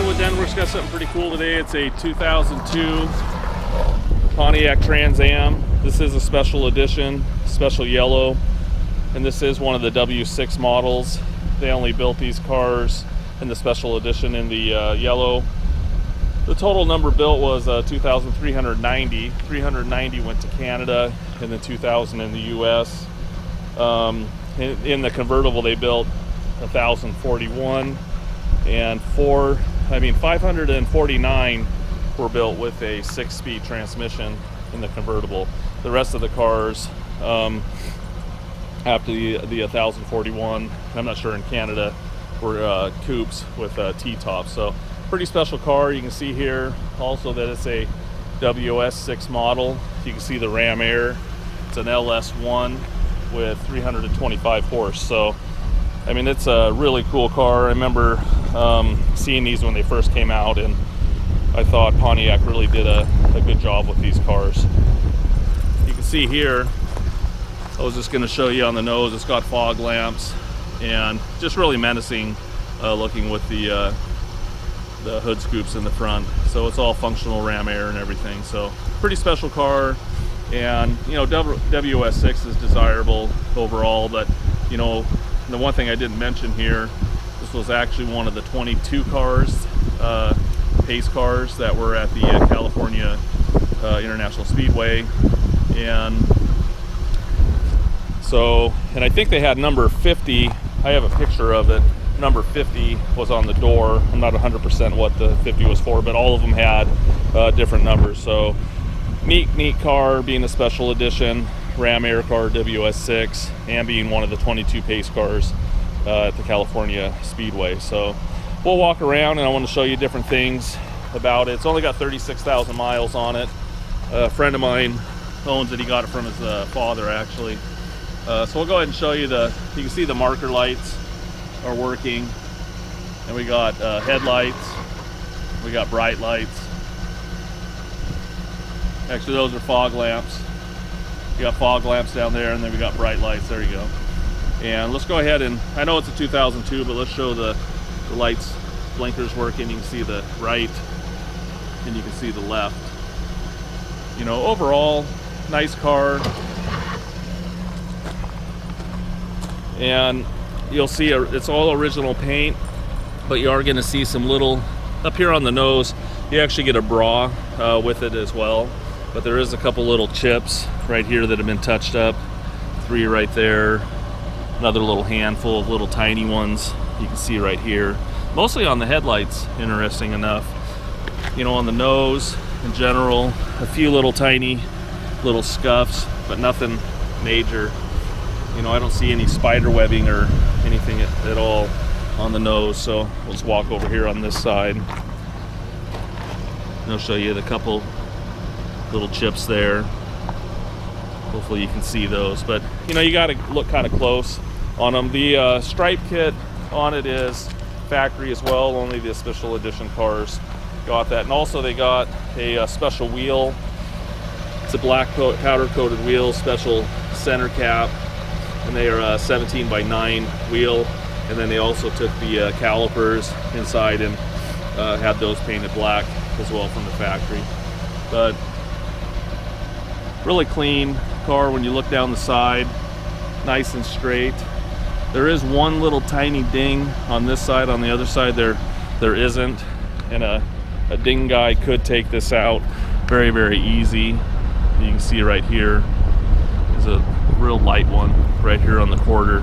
With Denwerks, got something pretty cool today. It's a 2002 Pontiac Trans Am. This is a special edition, special yellow, and this is one of the W6 models. They only built these cars in the special edition in the yellow. The total number built was 2,390. 390 went to Canada, and then 2,000 in the US. In the convertible, they built 1,041, and 549 were built with a 6-speed transmission in the convertible. The rest of the cars, after the 1,041, I'm not sure in Canada, were coupes with T-tops. So pretty special car. You can see here also that it's a WS6 model. You can see the ram air. It's an LS1 with 325 horse. So I mean, it's a really cool car. I remember seeing these when they first came out, and I thought Pontiac really did a good job with these cars. You can see here, I was just going to show you on the nose, it's got fog lamps and just really menacing looking with the hood scoops in the front. So it's all functional ram air and everything. So pretty special car, and you know, WS6 is desirable overall, but you know, the one thing I didn't mention here, this was actually one of the 22 cars, pace cars that were at the California International Speedway. And so, and I think they had number 50, I have a picture of it, number 50 was on the door. I'm not 100% what the 50 was for, but all of them had different numbers. So neat car, being a special edition ram air car, WS6, and being one of the 22 pace cars at the California Speedway. So we'll walk around, and I want to show you different things about it. It's only got 36,000 miles on it. A friend of mine owns it. He got it from his father, actually. So we'll go ahead and show you you can see the marker lights are working, and we got headlights, we got bright lights. Actually, those are fog lamps. We got fog lamps down there, and then we got bright lights. There you go. And let's go ahead and, I know it's a 2002, but let's show the lights, blinkers working. You can see the right, and you can see the left. You know, overall, nice car. And you'll see it's all original paint, but you are going to see some little, up here on the nose, you actually get a bra with it as well. But there is a couple little chips right here that have been touched up. 3 right there. Another little handful of little tiny ones you can see right here. Mostly on the headlights, interesting enough. You know, on the nose in general, a few little tiny little scuffs, but nothing major. You know, I don't see any spider webbing or anything at all on the nose. So let's walk over here on this side. And I'll show you the couple little chips there. Hopefully you can see those, but you know, you got to look kind of close on them. The stripe kit on it is factory as well. Only the special edition cars got that. And also they got a special wheel. It's a black powder coated wheel, special center cap, and they are 17 by 9 wheel. And then they also took the calipers inside and had those painted black as well from the factory. But really clean car when you look down the side, nice and straight. There is one little tiny ding on this side. On the other side there isn't, and a ding guy could take this out very easy. You can see right here is a real light one right here on the quarter.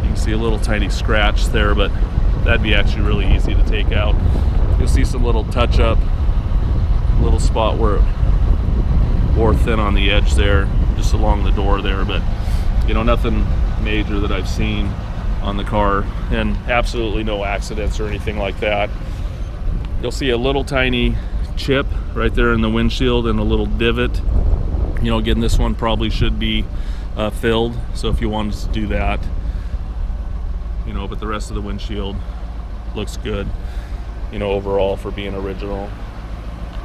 You can see a little tiny scratch there, but that'd be actually really easy to take out. You'll see some little touch up, little spot where it wore thin on the edge there, just along the door there, but You know, nothing major that I've seen on the car, and absolutely no accidents or anything like that. You'll see a little tiny chip right there in the windshield and a little divot. You know, again, this one probably should be filled, so if you wanted to do that, you know, but the rest of the windshield looks good, you know, overall for being original.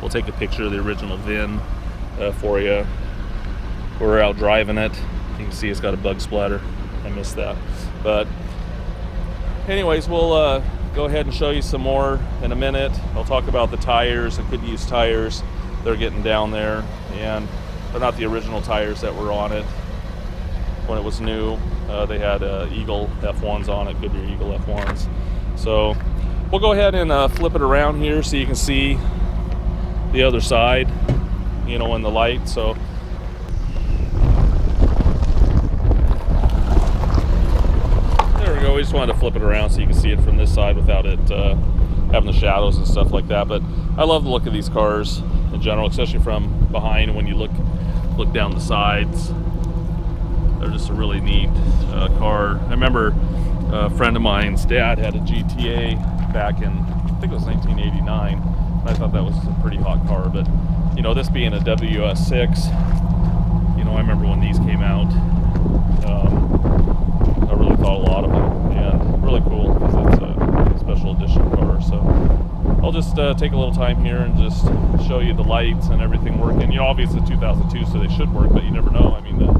We'll take a picture of the original VIN for you. We're out driving it. You can see it's got a bug splatter. I missed that. But anyways, we'll go ahead and show you some more in a minute. I'll talk about the tires. I could use tires. They're getting down there, and they're not the original tires that were on it when it was new. They had Eagle F1s on it, Goodyear Eagle F1s. So we'll go ahead and flip it around here so you can see the other side, you know, in the light. So there we go. We just wanted to flip it around so you can see it from this side without it having the shadows and stuff like that. But I love the look of these cars in general, especially from behind when you look down the sides. They're just a really neat car. I remember a friend of mine's dad had a GTA back in, I think it was 1989. I thought that was a pretty hot car, but you know, this being a WS6, you know, I remember when these came out, I really thought a lot of them, and really cool because it's a special edition car. So I'll just take a little time here and just show you the lights and everything working. You know, obviously it's 2002, so they should work, but you never know. I mean, the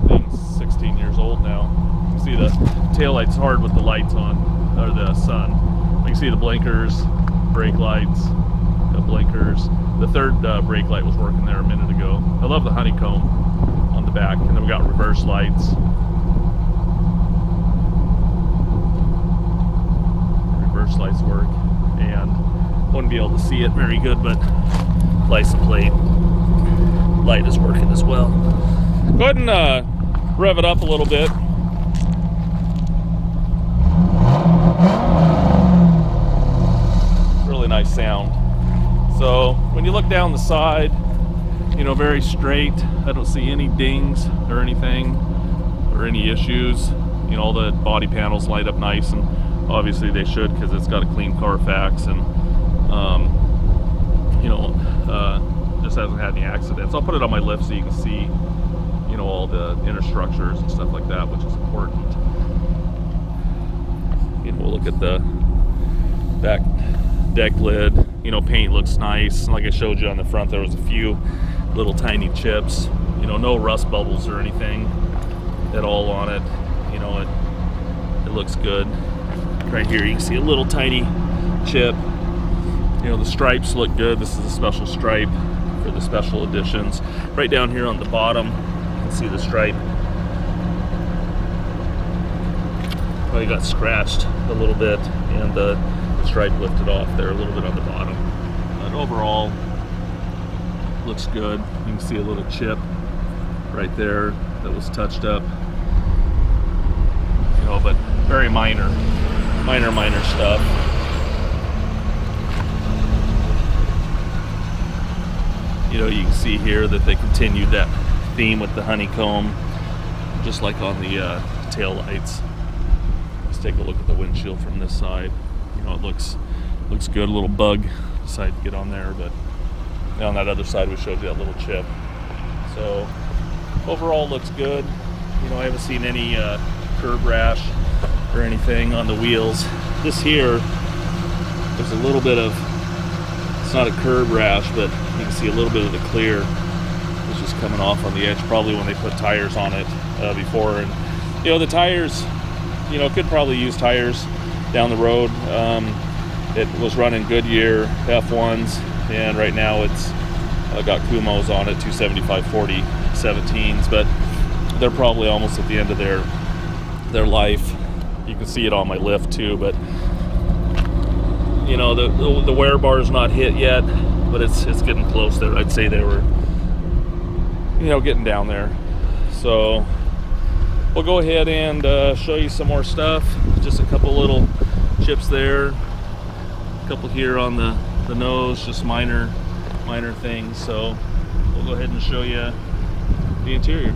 thing's 16 years old now. You can see the taillight's hard with the lights on, or the sun. You can see the blinkers, brake lights, the blinkers. The third brake light was working there a minute ago. I love the honeycomb on the back, and then we got reverse lights. Reverse lights work, and wouldn't be able to see it very good, but license plate light is working as well. Go ahead and rev it up a little bit. Really nice sound. So when you look down the side, you know, very straight. I don't see any dings or anything or any issues. You know, all the body panels light up nice, and obviously they should because it's got a clean Carfax, and you know, just hasn't had any accidents. I'll put it on my lift so you can see, you know, all the inner structures and stuff like that, which is important. You know, we'll look at the back deck lid. You know, paint looks nice. Like I showed you on the front, there was a few little tiny chips. You know, no rust bubbles or anything at all on it. You know, it looks good. Right here you can see a little tiny chip. You know, the stripes look good. This is a special stripe for the special editions. Right down here on the bottom, you can see the stripe. Probably got scratched a little bit, and the stripe lifted off there a little bit on the bottom. But overall, looks good. You can see a little chip right there that was touched up. You know, but very minor stuff. You know, you can see here that they continued that theme with the honeycomb, just like on the tail lights. Let's take a look at the windshield from this side. You know, it looks good. A little bug decided to get on there, but on that other side we showed you that little chip. So overall looks good. You know, I haven't seen any curb rash or anything on the wheels. This here, there's a little bit of, it's not a curb rash, but you can see a little bit of the clear is just coming off on the edge, probably when they put tires on it before. And you know, the tires, you know, could probably use tires down the road. It was running Goodyear F1s, and right now it's got Kumos on it, 275/40 17s, but they're probably almost at the end of their life. You can see it on my lift too, but you know, the wear bar is not hit yet, but it's getting close there. I'd say they were, you know, getting down there. So we'll go ahead and show you some more stuff. Just a couple little chips there, a couple here on the nose, just minor things. So we'll go ahead and show you the interior.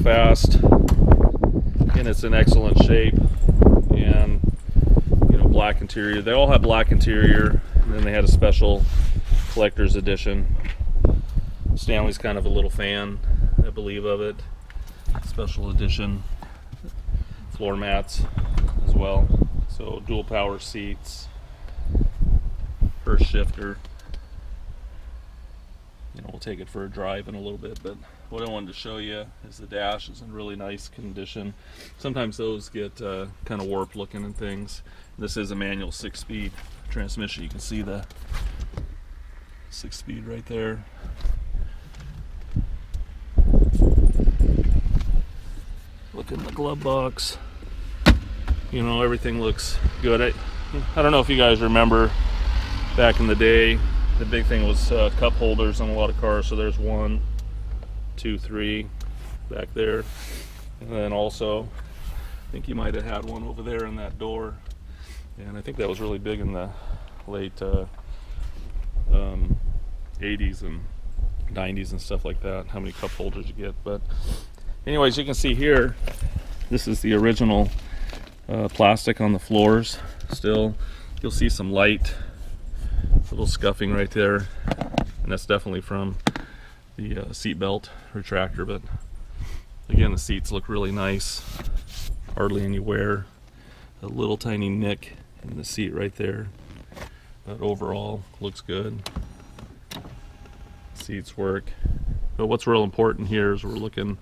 fast, and it's in excellent shape. And you know, black interior. They all have black interior, and then they had a special collector's edition. Stanley's kind of a little fan, I believe, of it. Special edition floor mats as well. So dual power seats, first shifter. You know, we'll take it for a drive in a little bit, but what I wanted to show you is the dash is in really nice condition. Sometimes those get kind of warped looking and things. This is a manual 6-speed transmission. You can see the 6-speed right there. Look in the glove box. You know, everything looks good. I don't know if you guys remember back in the day, the big thing was cup holders on a lot of cars. So there's 1, 2, 3 back there, and then also I think you might have had one over there in that door, and I think that was really big in the late 80s and 90s and stuff like that, how many cup holders you get. But anyways, you can see here, this is the original plastic on the floors. Still, you'll see some light little scuffing right there, and that's definitely from the seat belt retractor. But again, the seats look really nice, hardly any wear, a little tiny nick in the seat right there, but overall looks good. Seats work. But what's real important here is we're looking,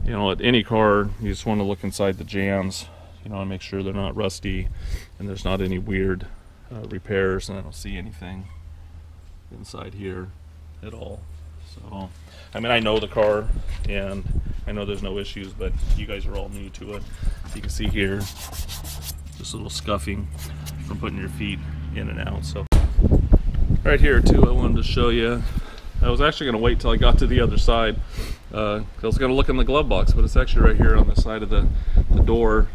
you know, at any car, you just want to look inside the jams, you know, and make sure they're not rusty and there's not any weird repairs, and I don't see anything inside here at all. So, I mean, I know the car and I know there's no issues, but you guys are all new to it. So you can see here, just a little scuffing from putting your feet in and out. So right here too, I wanted to show you. I was actually going to wait till I got to the other side. I was going to look in the glove box, but it's actually right here on the side of the door.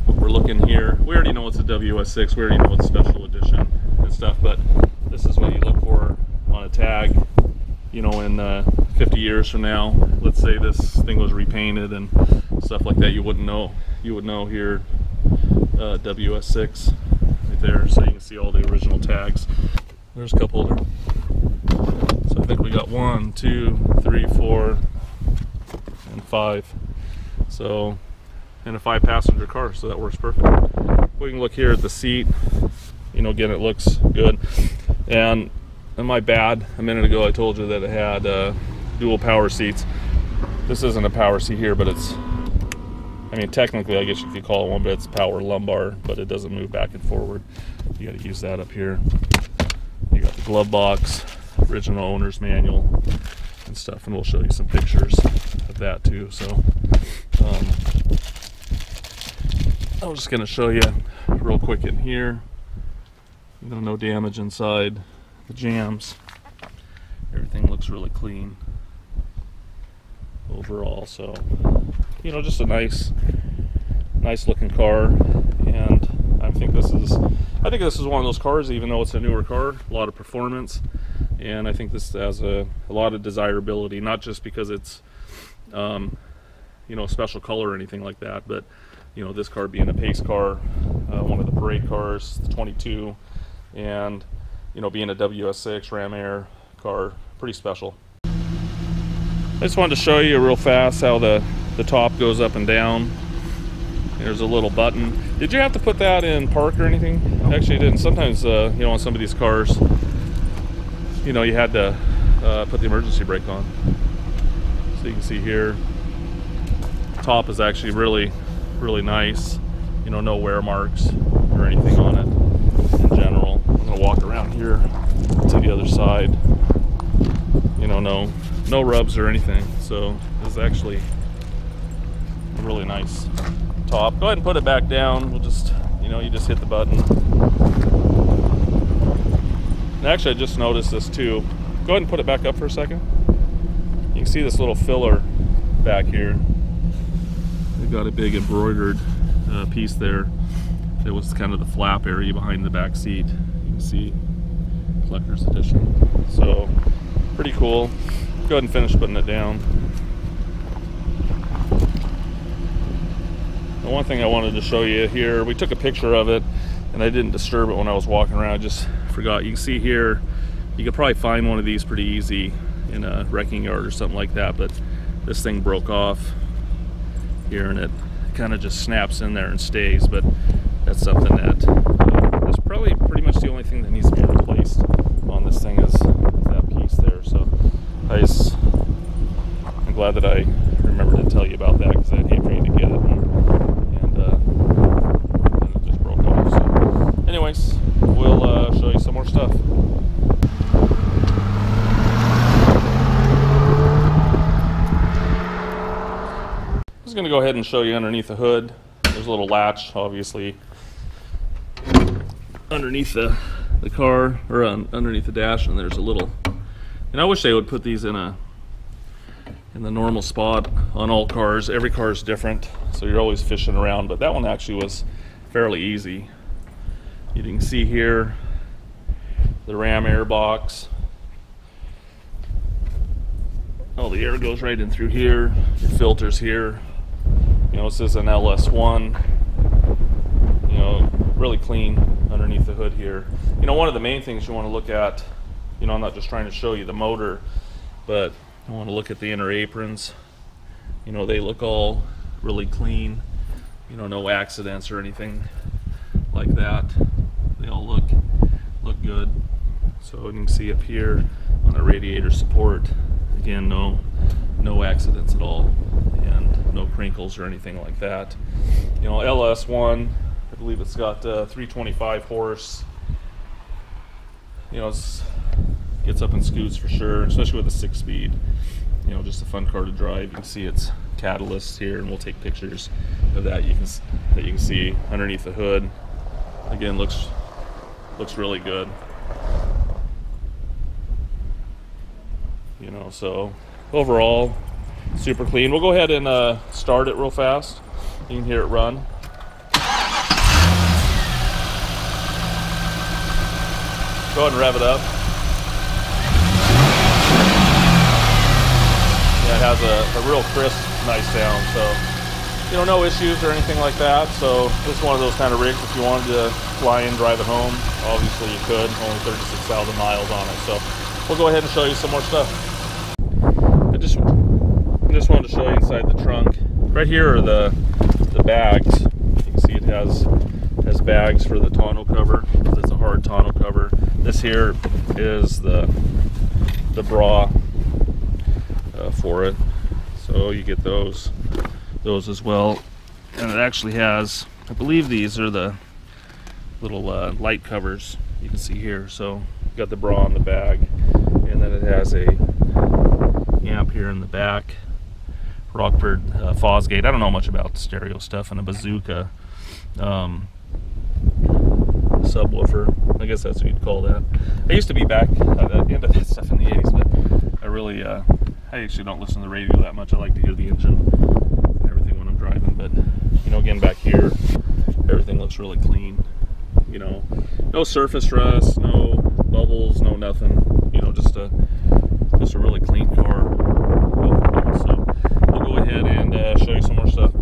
We're looking here. We already know it's a WS6. We already know it's special edition and stuff, but this is what you look for on a tag. You know, in 50 years from now, let's say this thing was repainted and stuff like that, you wouldn't know. You would know here, WS6 right there, so you can see all the original tags. There's a cup holder. So I think we got 1, 2, 3, 4, and 5. So, in a 5-passenger car, so that works perfect. We can look here at the seat. You know, again, it looks good. And my bad, a minute ago I told you that it had dual power seats. This isn't a power seat here, but it's, I mean, technically I guess you could call it one, but it's power lumbar, but it doesn't move back and forward. You got to use that up here. You got the glove box, original owner's manual and stuff, and we'll show you some pictures of that too. So I was just going to show you real quick in here. You know, no damage inside the jams. Everything looks really clean overall. So, you know, just a nice looking car. And I think this is one of those cars, even though it's a newer car, a lot of performance. And I think this has a lot of desirability, not just because it's you know, a special color or anything like that, but you know, this car being a pace car, one of the parade cars, the 22, and you know, being a WS6 Ram Air car, pretty special. I just wanted to show you real fast how the top goes up and down. There's a little button. Did you have to put that in park or anything? Actually, you didn't. Sometimes, you know, on some of these cars, you know, you had to put the emergency brake on. So you can see here, top is actually really nice. You know, no wear marks or anything on it in general. I'm gonna walk around here to the other side. You know, no rubs or anything. So this is actually a really nice top. Go ahead and put it back down. We'll just, you know, you just hit the button. And actually, I just noticed this too. Go ahead and put it back up for a second. You can see this little filler back here. They've got a big embroidered piece there. It was kind of the flap area behind the back seat. You can see collector's edition. So pretty cool. Go ahead and finish putting it down. The one thing I wanted to show you here, we took a picture of it and I didn't disturb it when I was walking around. I just forgot. You can see here, you could probably find one of these pretty easy in a wrecking yard or something like that, but this thing broke off here and it kind of just snaps in there and stays. But that's something that is probably pretty much the only thing that needs to be replaced on this thing is that piece there. So I'm glad that I remembered to tell you about that, because I'd hate for you to get it and it just broke off. So anyways, we'll show you some more stuff. I'm just going to go ahead and show you underneath the hood. There's a little latch, obviously, underneath the car, or underneath the dash, and there's a little, and I wish they would put these in the normal spot on all cars. Every car is different, so you're always fishing around, but that one actually was fairly easy. You can see here the ram air box. All the air goes right in through here. Your filters here. You know, this is an LS1. You know, really clean underneath the hood here. You know, one of the main things you want to look at, you know, I'm not just trying to show you the motor, but I want to look at the inner aprons. You know, they look all really clean. You know, no accidents or anything like that. They all look good. So you can see up here on the radiator support, again, no accidents at all, and no crinkles or anything like that. You know, LS1, I believe it's got 325 horse. You know, it gets up and scoots for sure, especially with a 6-speed. You know, just a fun car to drive. You can see its catalyst here, and we'll take pictures of that. You can see underneath the hood. Again, looks really good. You know, so overall, super clean. We'll go ahead and start it real fast. You can hear it run. Go ahead and rev it up. Yeah, it has a real crisp, nice sound. So, you know, no issues or anything like that. So this is one of those kind of rigs, if you wanted to fly in, drive it home, obviously you could. Only 36,000 miles on it. So we'll go ahead and show you some more stuff. I just wanted to show you inside the trunk. Right here are the bags. You can see it has bags for the tonneau cover. It's a hard tonneau cover. This here is the bra for it. So you get those as well. And it actually has, I believe these are the little light covers you can see here. So you got the bra on the bag, and then it has a amp here in the back. Rockford Fosgate. I don't know much about the stereo stuff, and a bazooka subwoofer. I guess that's what you'd call that. I used to be back into that stuff in the 80s, but I actually don't listen to the radio that much. I like to hear the engine and everything when I'm driving. But you know, again, back here, everything looks really clean. You know, no surface rust, no bubbles, no nothing. You know, just a really clean car. So we'll go ahead and show you some more stuff.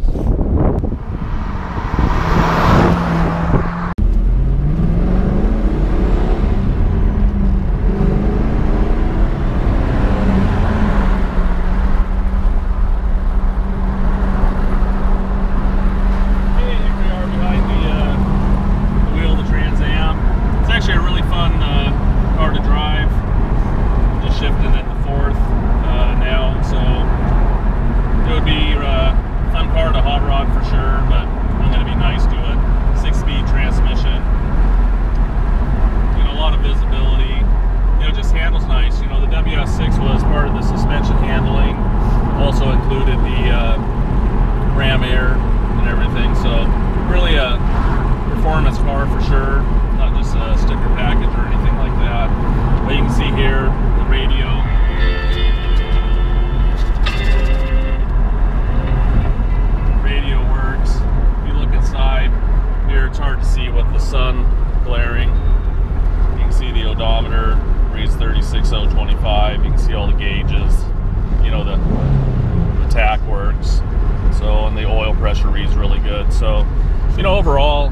Performance car for sure, not just a sticker package or anything like that. But you can see here the radio. Radio works. If you look inside here, it's hard to see with the sun glaring. You can see the odometer reads 36,025. You can see all the gauges. You know, the tack works. So So, and the oil pressure reads really good. So, you know, overall,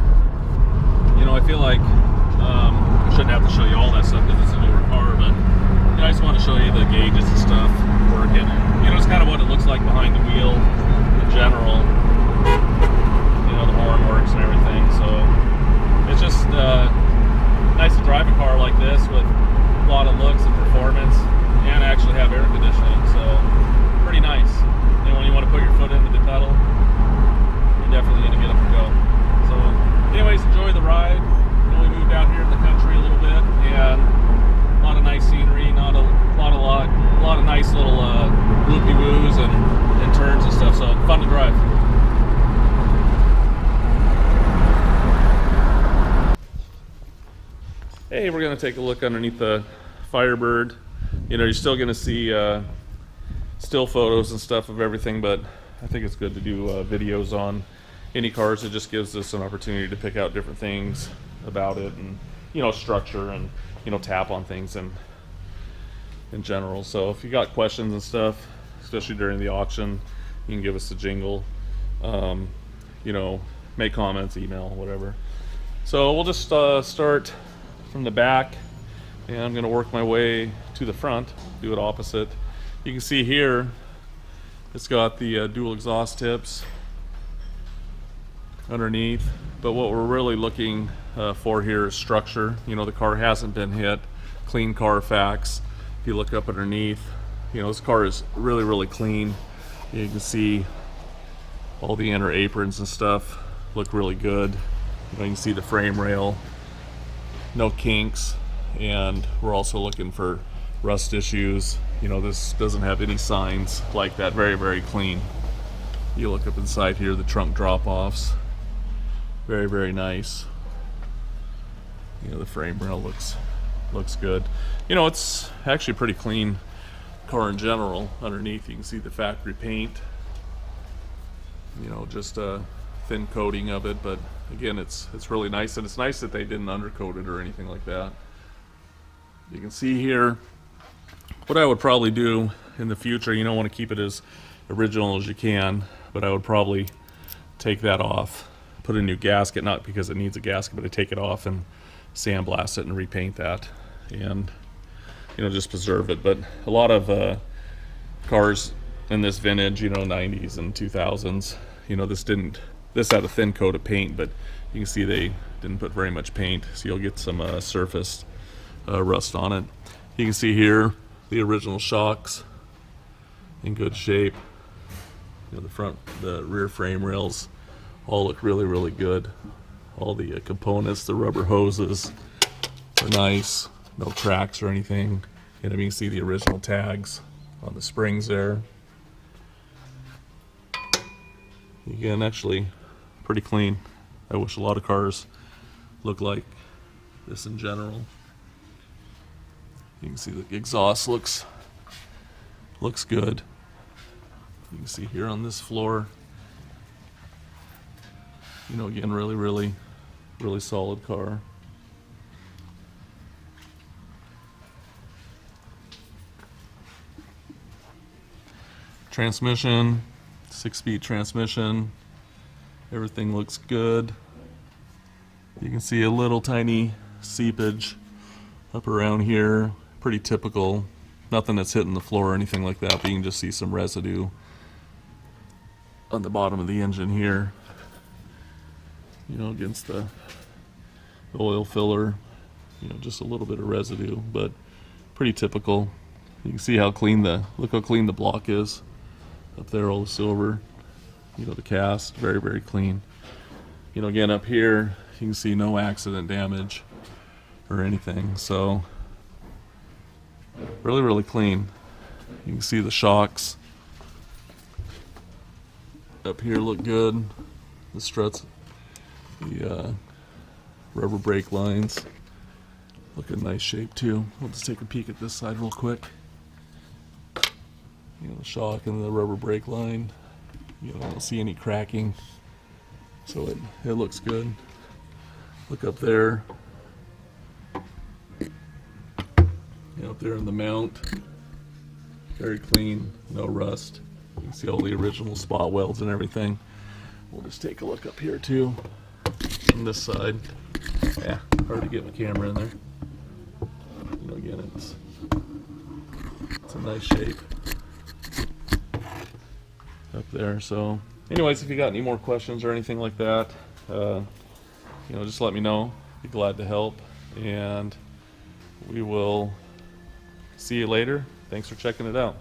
you know, I feel like I shouldn't have to show you all that stuff because it's a newer car, but you know, I just want to show you the gauges and stuff working. You know, it's kind of what it looks like behind the wheel in general. You know, the horn works and everything. So it's just nice to drive a car like this with a lot of looks and performance, and actually have air conditioning. So pretty nice. And when you want to put your foot into the pedal, you're definitely going to get up and go. So anyways, enjoy the ride. You know, we moved out here in the country a little bit, and a lot of nice scenery, a lot of nice little loopy-woos and turns and stuff. So fun to drive. Hey, we're going to take a look underneath the Firebird. You know, you're still going to see still photos and stuff of everything, but I think it's good to do videos on any cars. It just gives us an opportunity to pick out different things about it, and you know, structure, and you know, tap on things and in general. So if you got questions and stuff, especially during the auction, you can give us a jingle. You know, make comments, email, whatever. So we'll just start from the back, and I'm going to work my way to the front, do it opposite. You can see here it's got the dual exhaust tips underneath, but what we're really looking for here is structure. You know, the car hasn't been hit. Clean Carfax. If you look up underneath, you know, this car is really clean. You can see all the inner aprons and stuff look really good. You know, you can see the frame rail, no kinks, and we're also looking for rust issues. You know, this doesn't have any signs like that. Very clean. You look up inside here, the trunk drop-offs, very nice. You know, the frame rail looks good. You know, it's actually a pretty clean car in general. Underneath you can see the factory paint, you know, just a thin coating of it, but again, it's really nice, and it's nice that they didn't undercoat it or anything like that. You can see here what I would probably do in the future. You don't want to keep it as original as you can, but I would probably take that off, put a new gasket, not because it needs a gasket, but I take it off and sandblast it and repaint that, and you know, just preserve it. But a lot of cars in this vintage, you know, 90s and 2000s, you know, this had a thin coat of paint, but you can see they didn't put very much paint, so you'll get some surface rust on it. You can see here the original shocks in good shape. You know, the rear frame rails all look really good. All the components, the rubber hoses are nice, no cracks or anything. And you can see the original tags on the springs there. Again, actually pretty clean. I wish a lot of cars look like this in general. You can see the exhaust looks good. You can see here on this floor, you know, again, really solid car. Transmission, 6-speed transmission. Everything looks good. You can see a little tiny seepage up around here. Pretty typical. Nothing that's hitting the floor or anything like that, but you can just see some residue on the bottom of the engine here, you know, against the oil filler. You know, just a little bit of residue, but pretty typical. You can see how clean look how clean the block is up there, all the silver. You know, the cast, very clean. You know, again, up here you can see no accident damage or anything, so really clean. You can see the shocks up here look good. The struts, the rubber brake lines look in nice shape too. We'll just take a peek at this side real quick. You know, the shock and the rubber brake line, you know, I don't see any cracking, so it looks good. Look up there, you know, up there in the mount, very clean, no rust. You can see all the original spot welds and everything. We'll just take a look up here too, on this side. Yeah, hard to get my camera in there. You know, again, it's a nice shape up there. So anyways, if you got any more questions or anything like that, you know, just let me know. Be glad to help, and we will see you later. Thanks for checking it out.